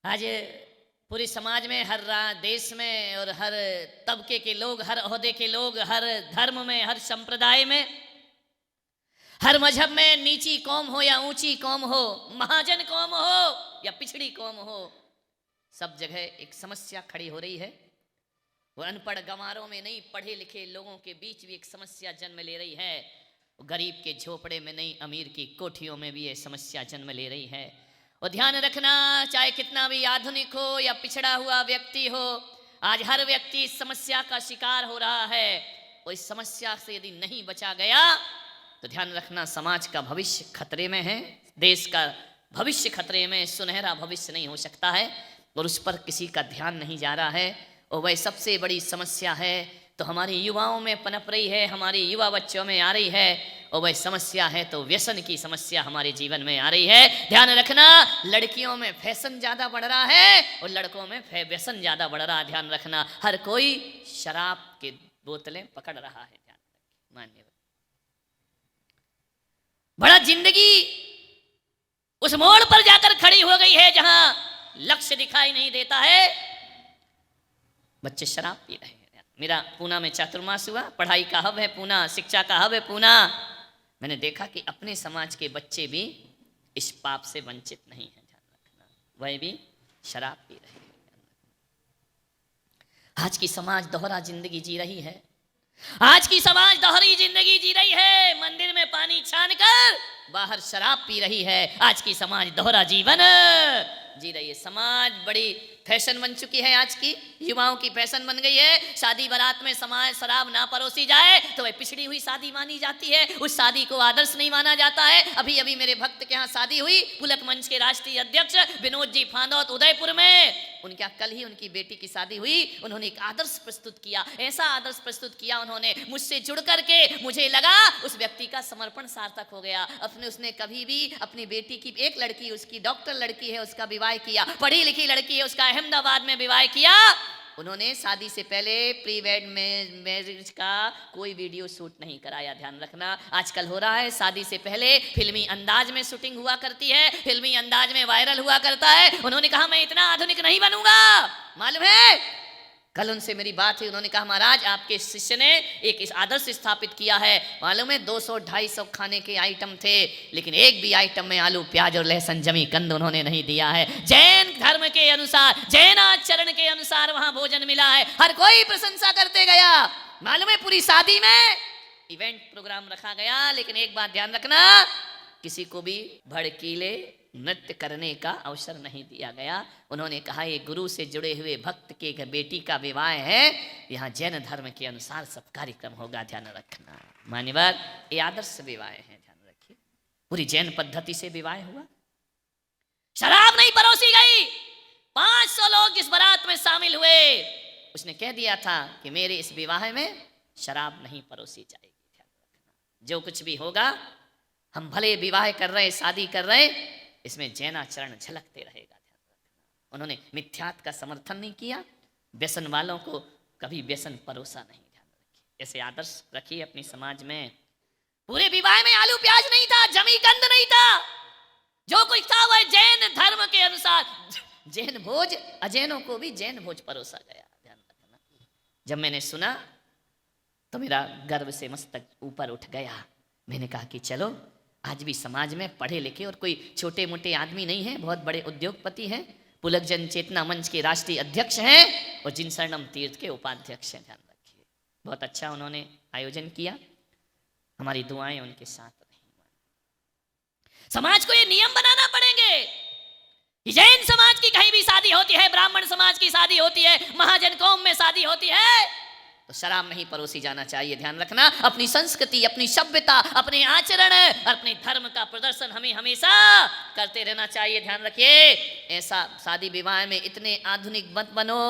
आज पूरे समाज में, हर देश में और हर तबके के लोग, हर ओहदे के लोग, हर धर्म में, हर संप्रदाय में, हर मजहब में, नीची कौम हो या ऊंची कौम हो, महाजन कौम हो या पिछड़ी कौम हो, सब जगह एक समस्या खड़ी हो रही है। वो अनपढ़ गंवारों में नहीं, पढ़े लिखे लोगों के बीच भी एक समस्या जन्म ले रही है। गरीब के झोपड़े में नहीं, अमीर की कोठियों में भी ये समस्या जन्म ले रही है। और ध्यान रखना, चाहे कितना भी आधुनिक हो या पिछड़ा हुआ व्यक्ति हो, आज हर व्यक्ति इस समस्या का शिकार हो रहा है। और इस समस्या से यदि नहीं बचा गया तो ध्यान रखना, समाज का भविष्य खतरे में है, देश का भविष्य खतरे में, सुनहरा भविष्य नहीं हो सकता है। और उस पर किसी का ध्यान नहीं जा रहा है। और वह सबसे बड़ी समस्या है तो हमारी युवाओं में पनप रही है, हमारी युवा बच्चों में आ रही है। और वह समस्या है तो व्यसन की समस्या हमारे जीवन में आ रही है। ध्यान रखना, लड़कियों में फैशन ज्यादा बढ़ रहा है और लड़कों में व्यसन ज्यादा बढ़ रहा है। ध्यान रखना, हर कोई शराब की बोतलें पकड़ रहा है। ध्यान रखिए, मान्य बड़ा जिंदगी उस मोड़ पर जाकर खड़ी हो गई है जहां लक्ष्य दिखाई नहीं देता है। बच्चे शराब पी रहे हैं। मेरा पूना में चातुर्मास हुआ, पढ़ाई का हब है पूना, शिक्षा का हब है पूना। मैंने देखा कि अपने समाज के बच्चे भी इस पाप से वंचित नहीं है। ध्यान रखना, वह भी शराब पी रहे हैं। आज की समाज दोहरा जिंदगी जी रही है। आज की समाज दोहरी जिंदगी जी रही है। मंदिर में पानी छानकर बाहर शराब पी रही है। आज की समाज दोहरा जीवन जी रही है। समाज बड़ी फैशन बन चुकी है। आज की युवाओं की फैशन बन गई है। शादी बारात में समाज शराब ना परोसी जाए तो वह पिछड़ी हुई शादी मानी जाती है। उस शादी को आदर्श नहीं माना जाता है। अभी अभी मेरे भक्त के यहाँ शादी हुई, पुलक मंच के राष्ट्रीय अध्यक्ष विनोद जी फांदौत उदयपुर में, उनके यहाँ कल ही उनकी बेटी की शादी हुई। उन्होंने एक आदर्श प्रस्तुत किया, ऐसा आदर्श प्रस्तुत किया उन्होंने, मुझसे जुड़ करके मुझे लगा उस व्यक्ति का समर्पण सार्थक हो गया। उसने कभी भी अपनी बेटी की, एक लड़की, उसकी डॉक्टर लड़की है, उसका विवाह किया, पढ़ी लिखी लड़की है, उसका अहमदाबाद में विवाह किया। उन्होंने शादी से पहले प्री वेड मैरिज का कोई वीडियो शूट नहीं कराया। ध्यान रखना, आजकल हो रहा है शादी से पहले फिल्मी अंदाज में शूटिंग हुआ करती है, फिल्मी अंदाज में वायरल हुआ करता है। उन्होंने कहा मैं इतना आधुनिक नहीं बनूंगा। मालूम है, कल उनसे मेरी बात हुई, उन्होंने कहा महाराज आपके शिष्य ने एक इस आदर्श स्थापित किया है। मालूम है 200-250 खाने के आइटम थे, लेकिन एक भी आइटम में आलू प्याज और लहसुन जमी कंद उन्होंने नहीं दिया है। जैन धर्म के अनुसार, जैन आचरण के अनुसार वहां भोजन मिला है। हर कोई प्रशंसा करते गया। मालूम है पूरी शादी में इवेंट प्रोग्राम रखा गया, लेकिन एक बात ध्यान रखना, किसी को भी भड़कीले नृत्य करने का अवसर नहीं दिया गया। उन्होंने कहा ये गुरु से जुड़े हुए भक्त के बेटी का विवाह है, यहाँ जैन धर्म के अनुसार सब कार्यक्रम होगा। ध्यान रखना मान्यवर, ये आदर्श विवाह है। ध्यान रखिए, पूरी जैन पद्धति से विवाह हुआ, शराब नहीं परोसी गई। 500 लोग इस बारात में शामिल हुए। उसने कह दिया था कि मेरे इस विवाह में शराब नहीं परोसी जाएगी। ध्यान रखना, जो कुछ भी होगा, हम भले विवाह कर रहे, शादी कर रहे, इसमें जैनाचरण झलकते रहेगा। ध्यान रखना, उन्होंने मिथ्यात का समर्थन नहीं किया, व्यसन वालों को कभी व्यसन परोसा नहीं। ध्यान रखिए, ऐसे आदर्श रखिए अपनी समाज में। पूरे विवाह में आलू प्याज नहीं था, जमी कंद नहीं था, जो कुछ था वह जैन धर्म के अनुसार जैन भोज, अजैनों को भी जैन भोज परोसा गया। ध्यान रखना, जब मैंने सुना तो मेरा गर्व से मस्तक ऊपर उठ गया। मैंने कहा कि चलो, आज भी समाज में पढ़े लिखे और कोई छोटे मोटे आदमी नहीं है, बहुत बड़े उद्योगपति हैं, पुलक जन चेतना मंच के राष्ट्रीय अध्यक्ष हैं और जिन शरणम तीर्थ के उपाध्यक्ष हैं। ध्यान रखिए, बहुत अच्छा उन्होंने आयोजन किया, हमारी दुआएं उनके साथ रही। समाज को ये नियम बनाना पड़ेंगे कि जैन समाज की कहीं भी शादी होती है, ब्राह्मण समाज की शादी होती है, महाजन कौम में शादी होती है, तो शराब नहीं परोसी जाना चाहिए। ध्यान रखना, अपनी संस्कृति, अपनी सभ्यता, अपने आचरण, अपने धर्म का प्रदर्शन हमें हमेशा करते रहना चाहिए। ध्यान रखिए, ऐसा शादी विवाह में इतने आधुनिक मत बनो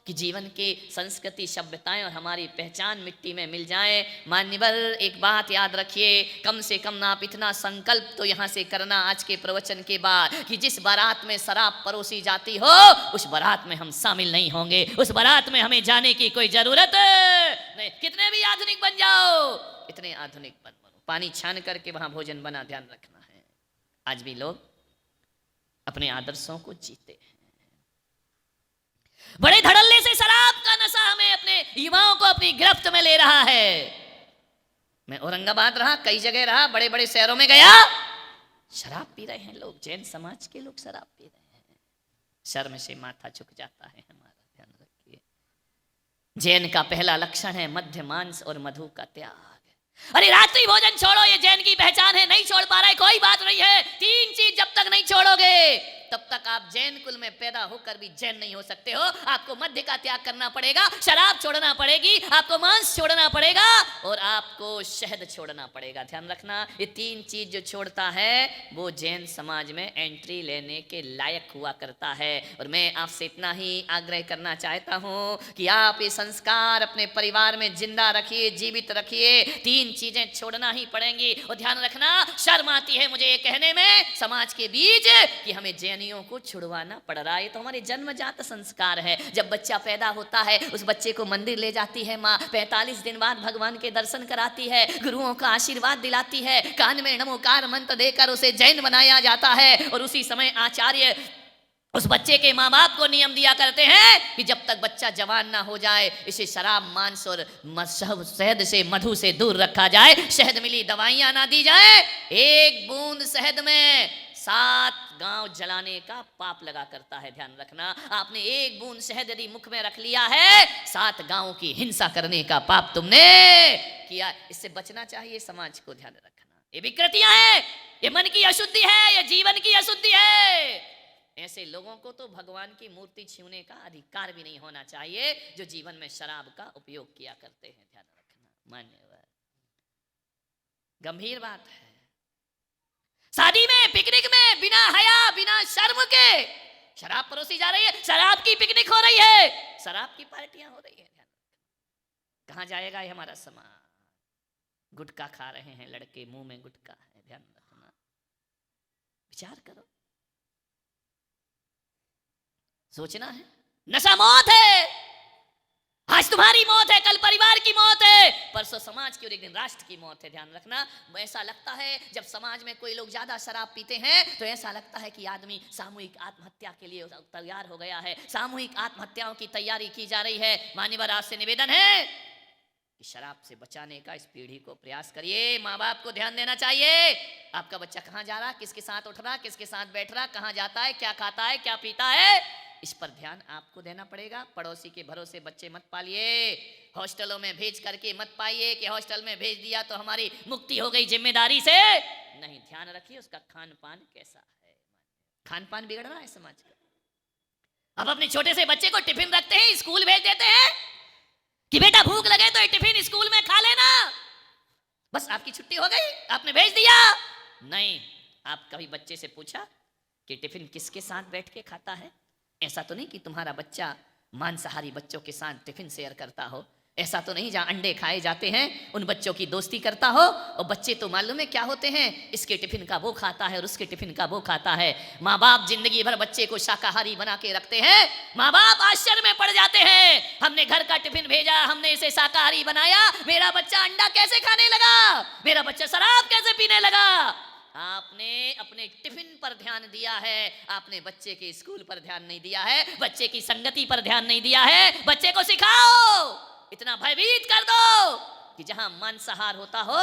कि जीवन की संस्कृति, सभ्यताएं और हमारी पहचान मिट्टी में मिल जाए। मान्यवर, एक बात याद रखिए, कम से कम आप इतना संकल्प तो यहाँ से करना आज के प्रवचन के बाद कि जिस बारात में शराब परोसी जाती हो उस बारात में हम शामिल नहीं होंगे, उस बारात में हमें जाने की कोई जरूरत नहीं। कितने भी आधुनिक बन जाओ, इतने आधुनिक मत बनो। पानी छान करके वहां भोजन बना, ध्यान रखना है। आज भी लोग अपने आदर्शों को जीते हैं। बड़े धड़ल्ले से शराब का नशा हमें अपने युवाओं को अपनी गिरफ्त में ले रहा है। मैं औरंगाबाद रहा, कई जगह रहा, बड़े बड़े शहरों में गया, शराब पी रहे हैं लोग, जैन समाज के लोग शराब पी रहे हैं। शर्म से माथा झुक जाता है हमारा, ध्यान रखिए। जैन का पहला लक्षण है मध्य मांस और मधु का त्याग। अरे रात्रि भोजन छोड़ो, ये जैन की पहचान है। नहीं छोड़ पा रहा है, कोई बात नहीं है। 3 चीज जब तक नहीं छोड़ोगे तब तक आप जैन कुल में पैदा होकर भी जैन नहीं हो सकते हो। आपको मध्य का त्याग करना पड़ेगा, शराब छोड़ना पड़ेगी, आपको मांस छोड़ना पड़ेगा और आपको शहद छोड़ना पड़ेगा। ध्यान रखना, ये 3 चीज जो छोड़ता है वो जैन समाज में एंट्री लेने के लायक हुआ करता है। और मैं आपसे इतना ही आग्रह करना चाहता हूं कि आप ये संस्कार अपने परिवार में जिंदा रखिए, जीवित रखिए। 3 चीजें छोड़ना ही पड़ेंगी। और ध्यान रखना, शर्म आती है मुझे ये कहने में समाज के बीच कि हमें जैनियों को छुड़वाना पड़ रहा है। ये तो हमारे जन्मजात संस्कार है। जब बच्चा पैदा होता है उस बच्चे को मंदिर ले जाती है माँ, 45 दिन बाद भगवान के दर्शन कराती है, गुरुओं का आशीर्वाद दिलाती है, कान में नमोकार मंत्र देकर उसे जैन बनाया जाता है। और उसी समय आचार्य उस बच्चे के माँ बाप को नियम दिया करते हैं कि जब तक बच्चा जवान ना हो जाए इसे शराब, मांस और शहद से, मधु से दूर रखा जाए। शहद मिली दवाइयां ना दी जाए। 1 बूंद शहद में 7 गांव जलाने का पाप लगा करता है। ध्यान रखना, आपने 1 बूंद शहद यदि मुख में रख लिया है, 7 गांवों की हिंसा करने का पाप तुमने किया। इससे बचना चाहिए समाज को। ध्यान रखना, ये विकृतियां हैं, ये मन की अशुद्धि है, ये जीवन की अशुद्धि है। ऐसे लोगों को तो भगवान की मूर्ति छूने का अधिकार भी नहीं होना चाहिए जो जीवन में शराब का उपयोग किया करते हैं। ध्यान रखना, मान्यवर, गंभीर बात है। शादी में, पिकनिक में बिना हया, बिना शर्म के शराब परोसी जा रही है। शराब की पिकनिक हो रही है, शराब की पार्टियां हो रही है। ध्यान रखना, कहां जाएगा ये हमारा समाज? गुटखा खा रहे हैं लड़के, मुंह में गुटखा है। ध्यान रखना, विचार करो, सोचना है। नशा मौत है, आज तुम्हारी मौत है, कल परिवार की मौत है, परसों समाज की और एक दिन राष्ट्र की मौत है। ध्यान रखना, ऐसा लगता है जब समाज में कोई लोग ज्यादा शराब पीते हैं तो ऐसा लगता है कि आदमी सामूहिक आत्महत्या के लिए तैयार हो गया है। सामूहिक आत्महत्याओं की तैयारी की जा रही है। मान्यवर, आपसे निवेदन है कि शराब से बचाने का इस पीढ़ी को प्रयास करिए। माँ बाप को ध्यान देना चाहिए, आपका बच्चा कहाँ जा रहा, किसके साथ उठ रहा, किसके साथ बैठ रहा, कहाँ जाता है, क्या खाता है, क्या पीता है, इस पर ध्यान आपको देना पड़ेगा। पड़ोसी के भरोसे बच्चे मत पालिए, हॉस्टलों में भेज करके मत पाइए कि हॉस्टल में भेज दिया तो हमारी मुक्ति हो गई जिम्मेदारी से। नहीं, ध्यान रखिए उसका खान पान कैसा है। खान पान बिगड़ रहा है समाज का। अब अपने छोटे से बच्चे को टिफिन रखते हैं, स्कूल भेज देते हैं कि बेटा भूख लगे तो ये टिफिन स्कूल में खा लेना, बस आपकी छुट्टी हो गई, आपने भेज दिया। नहीं, आप कभी बच्चे से पूछा कि टिफिन किसके साथ बैठ के खाता है? ऐसा तो नहीं कि तुम्हारा बच्चा मांसाहारी बच्चों के साथ टिफिन शेयर करता हो। ऐसा तो नहीं जहां अंडे खाए जाते हैं उन बच्चों की दोस्ती करता हो। और बच्चे तो मालूम है क्या होते हैं, इसके टिफिन का वो खाता है और उसके टिफिन का वो खाता है। माँ बाप जिंदगी भर बच्चे को शाकाहारी बना के रखते हैं। माँ बाप आश्चर्य में पड़ जाते हैं, हमने घर का टिफिन भेजा, हमने इसे शाकाहारी बनाया, मेरा बच्चा अंडा कैसे खाने लगा, मेरा बच्चा शराब कैसे पीने लगा। आपने अपने टिफिन पर ध्यान दिया है, आपने बच्चे के स्कूल पर ध्यान नहीं दिया है, बच्चे की संगति पर ध्यान नहीं दिया है। बच्चे को सिखाओ, इतना भयभीत कर दो कि जहां मांसाहार होता हो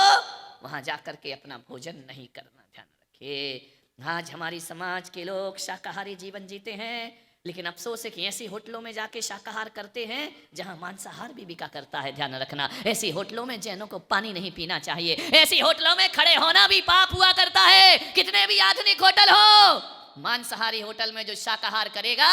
वहां जाकर के अपना भोजन नहीं करना। ध्यान रखिए, आज हमारी समाज के लोग शाकाहारी जीवन जीते हैं, लेकिन अफसोस है कि ऐसी होटलों में जाके शाकाहार करते हैं जहां मांसाहार भी बिका करता है। ध्यान रखना, ऐसी होटलों में जैनों को पानी नहीं पीना चाहिए, ऐसी होटलों में खड़े होना भी पाप हुआ करता है। कितने भी आधुनिक होटल हो, मांसाहारी होटल में जो शाकाहार करेगा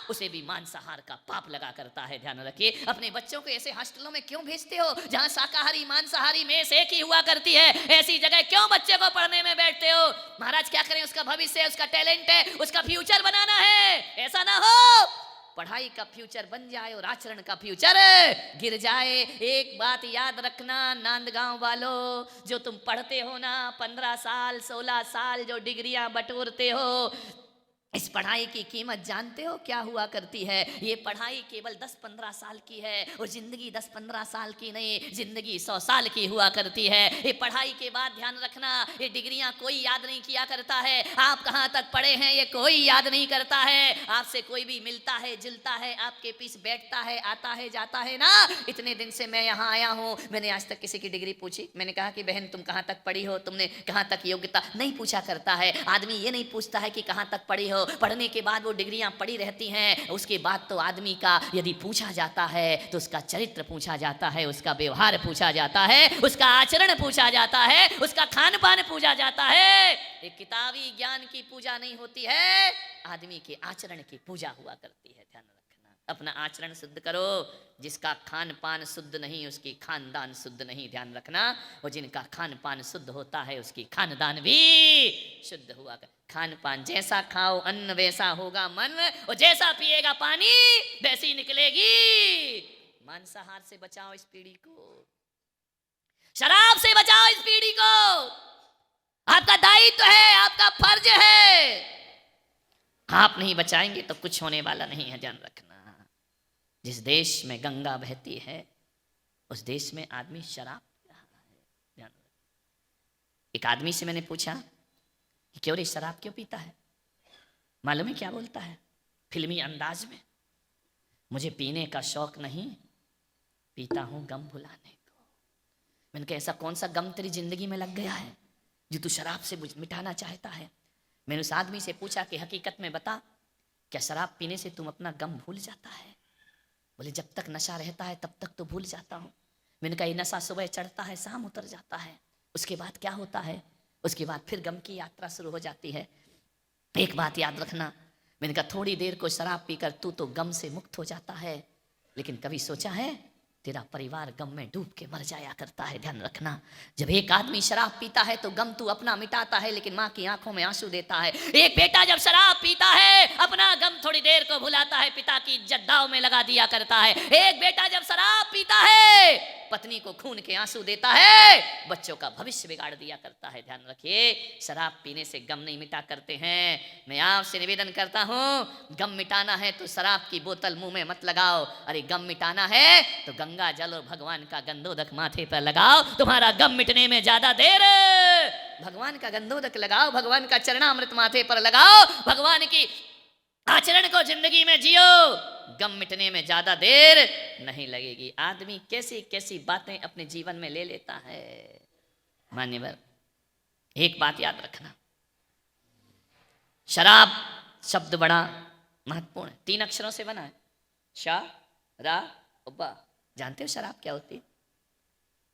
उसे भी मांसाहार का पाप लगा करता है। ध्यान रखिए, अपने बच्चों को ऐसे हॉस्टलों में क्यों भेजते हो जहां शाकाहारी मांसाहारी में से एक ही हुआ करती है? ऐसी जगह क्यों बच्चे को पढ़ने में बैठते हो? महाराज क्या करें, उसका भविष्य है, उसका टैलेंट है, उसका फ्यूचर बनाना है। ऐसा ना हो पढ़ाई का फ्यूचर बन जाए और आचरण का फ्यूचर गिर जाए। एक बात याद रखना नांदगांव वालों, जो तुम पढ़ते हो ना 15 साल 16 साल जो डिग्रियां बटोरते हो, इस पढ़ाई की कीमत जानते हो क्या हुआ करती है? ये पढ़ाई केवल 10-15 साल की है और जिंदगी 10-15 साल की नहीं, जिंदगी 100 साल की हुआ करती है। ये पढ़ाई के बाद ध्यान रखना, ये डिग्रियां कोई याद नहीं किया करता है, आप कहां तक पढ़े हैं ये कोई याद नहीं करता है। आपसे कोई भी मिलता है जुलता है, आपके पीछे बैठता है, आता है जाता है ना। इतने दिन से मैं यहाँ आया हूँ, मैंने आज तक किसी की डिग्री पूछी? मैंने कहा कि बहन तुम कहाँ तक पढ़ी हो, तुमने कहाँ तक योग्यता, नहीं पूछा करता है। आदमी ये नहीं पूछता है कि कहाँ तक पढ़ी हो, पढ़ने के बाद वो डिग्रियां पड़ी रहती हैं। उसके बाद तो आदमी का यदि पूछा जाता है तो उसका चरित्र पूछा जाता है, उसका व्यवहार पूछा जाता है, उसका आचरण पूछा जाता है, उसका खान पान पूछा जाता है। एक किताबी ज्ञान की पूजा नहीं होती है, आदमी के आचरण की पूजा हुआ करती है। ध्यान रखना, अपना आचरण शुद्ध करो। जिसका खान पान शुद्ध नहीं उसकी खानदान शुद्ध नहीं। ध्यान रखना, और जिनका खान पान शुद्ध होता है उसकी खानदान भी शुद्ध हुआ कर। खान पान जैसा खाओ अन्न वैसा होगा मन, और जैसा पिएगा पानी वैसी निकलेगी। मांसाहार से बचाओ इस पीढ़ी को, शराब से बचाओ इस पीढ़ी को। आपका दायित्व है, आपका फर्ज है। आप नहीं बचाएंगे तो कुछ होने वाला नहीं है। ध्यान रखना, जिस देश में गंगा बहती है उस देश में आदमी शराब पी रहा है। ध्यान रखना। एक आदमी से मैंने पूछा कि क्यों रे शराब क्यों पीता है? मालूम है क्या बोलता है फिल्मी अंदाज में? मुझे पीने का शौक नहीं, पीता हूं गम भुलाने को। मैंने कहा ऐसा कौन सा गम तेरी जिंदगी में लग गया है जो तू शराब से मिटाना चाहता है? मैंने उस आदमी से पूछा कि हकीकत में बता, क्या शराब पीने से तुम अपना गम भूल जाता है? बोले जब तक नशा रहता है तब तक तो भूल जाता हूँ। मैंने कहा ये नशा सुबह चढ़ता है शाम उतर जाता है, उसके बाद क्या होता है? उसके बाद फिर गम की यात्रा शुरू हो जाती है। एक बात याद रखना, मैंने कहा थोड़ी देर को शराब पीकर तू तो गम से मुक्त हो जाता है, लेकिन कभी सोचा है तेरा परिवार गम में डूब के मर जाया करता है। ध्यान रखना, जब एक आदमी शराब पीता है तो गम तू अपना मिटाता है, लेकिन माँ की आंखों में आंसू देता है। एक बेटा जब शराब पीता है अपना गम थोड़ी देर को भुलाता है, पिता की इज्जत दांव में लगा दिया करता है। एक बेटा जब शराब पीता है पत्नी को खून के आंसू देता है, बच्चों का भविष्य बिगाड़ दिया करता है। ध्यान रखिए, शराब पीने से गम नहीं मिटा करते हैं। मैं आपसे निवेदन करता हूं, गम मिटाना है तो शराब की बोतल मुंह में मत लगाओ। अरे गम मिटाना है तो गंगा जल और भगवान का गंधोदक माथे पर लगाओ, तुम्हारा गम मिटने में ज्यादा देर। भगवान का गंधोदक लगाओ, भगवान का चरणामृत माथे पर लगाओ, भगवान की आचरण को जिंदगी में जियो, गम मिटने में ज्यादा देर नहीं लगेगी। आदमी कैसी कैसी बातें अपने जीवन में ले लेता है। मान्यवर, एक बात याद रखना, शराब शब्द बड़ा महत्वपूर्ण है, 3 अक्षरों से बना है, शा रा बा। जानते हो शराब क्या होती है?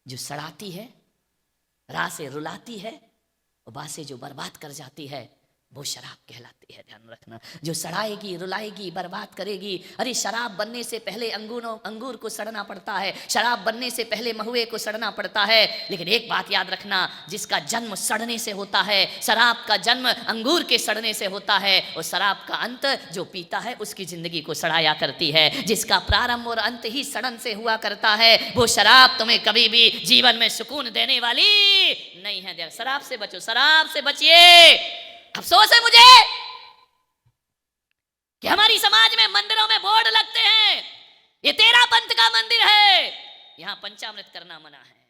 जो सड़ाती है, रा से रुलाती है, और बा से जो बर्बाद कर जाती है वो शराब कहलाती है। ध्यान रखना, जो सड़ाएगी रुलाएगी बर्बाद करेगी। अरे शराब बनने से पहले अंगूर को सड़ना पड़ता है, शराब बनने से पहले महुए को सड़ना पड़ता है। लेकिन एक बात याद रखना, जिसका जन्म सड़ने से होता है, शराब का जन्म अंगूर के सड़ने से होता है, और शराब का अंत जो पीता है उसकी जिंदगी को सड़ाया करती है। जिसका प्रारंभ और अंत ही सड़न से हुआ करता है, वो शराब तुम्हें कभी भी जीवन में सुकून देने वाली नहीं है। शराब से बचो, शराब से बचिए। अफसोस है मुझे कि हमारी समाज में मंदिरों में बोर्ड लगते हैं, ये तेरा पंथ का मंदिर है, यहां पंचामृत करना मना है।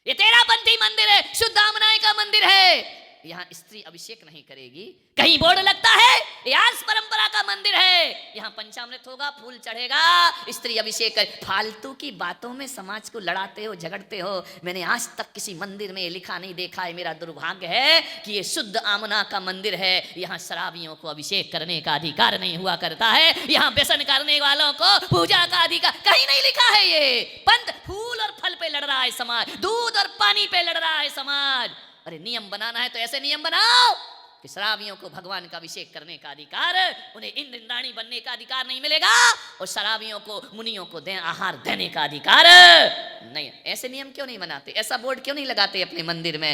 ये तेरा पंथी मंदिर है, शुद्ध आमनाय का मंदिर है, यहाँ स्त्री अभिषेक नहीं करेगी। कहीं बोर्ड लगता है ये आज परंपरा का मंदिर है, यहाँ पंचामृत होगा, फूल चढ़ेगा, स्त्री अभिषेक कर। फालतू की बातों में समाज को लड़ाते हो, झगड़ते हो। मैंने आज तक किसी मंदिर में लिखा नहीं देखा है। मेरा दुर्भाग्य है कि ये शुद्ध आमना का मंदिर है, यहाँ शराबियों को अभिषेक करने का अधिकार नहीं हुआ करता है, यहाँ व्यसन करने वालों को पूजा का अधिकार कहीं नहीं लिखा है। ये पंथ फूल और फल पे लड़ रहा है समाज, दूध और पानी पे लड़ रहा है समाज। अरे नियम बनाना है तो ऐसे नियम बनाओ कि शराबियों को भगवान का अभिषेक करने का अधिकार, उन्हें इंद्राणी बनने का अधिकार नहीं मिलेगा, और शराबियों को मुनियों को आहार देने का अधिकार नहीं। ऐसे नियम क्यों नहीं बनाते? ऐसा बोर्ड क्यों नहीं लगाते अपने मंदिर में?